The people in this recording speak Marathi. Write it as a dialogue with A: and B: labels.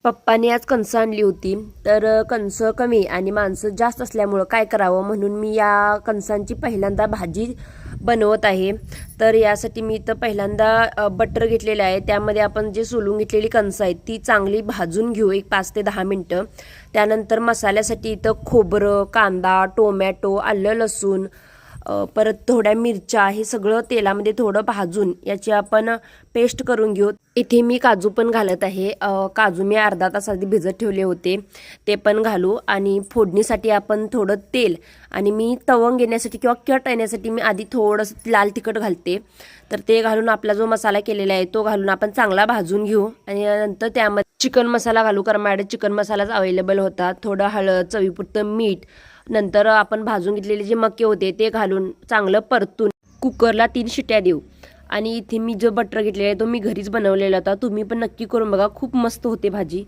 A: पप्पानी आज कणसं आणली होती. तर कणसं कमी आणि माणसं जास्त असल्यामुळं काय करावं म्हणून मी या कणसांची पहिल्यांदा भाजी बनवत आहे. तर यासाठी मी इथं पहिल्यांदा बटर घेतलेलं आहे. त्यामध्ये आपण जे सोलून घेतलेली कणसं आहेत ती चांगली भाजून घेऊ एक 5 ते 10 मिनटं. त्यानंतर मसाल्यासाठी इथं खोबरं, कांदा, टोमॅटो, आलं लसूण, परत थोड्या मिरच्या हे सगळं तेलामध्ये थोडं भाजून याची आपण पेस्ट करून घेऊ. इथे मी काजू पण घालत आहे. काजू मी अर्धा तास आधी भिजत ठेवले होते, ते पण घालू. आणि फोडणीसाठी आपण थोडं तेल आणि मी तवंग येण्यासाठी किंवा कट येण्यासाठी मी आधी थोडंसं लाल तिखट घालते. तर ते घालून आपला जो मसाला केलेला आहे तो घालून आपण चांगला भाजून घेऊ. आणि नंतर त्यामध्ये चिकन मसाला घालू, कारण माझ्याकडे चिकन मसालाच अवेलेबल होता. थोडं हळद, चवीपुरतं मीठ, नंतर आपण भाजून घेतलेले जे मके होते ते घालून चांगलं परतून कुकरला 3 शिट्या देऊ. आणि इथे मी जो बटर घेतलेला आहे तो मी घरीच बनवलेला होता. तुम्ही पण नक्की करून बघा, खूप मस्त होते भाजी.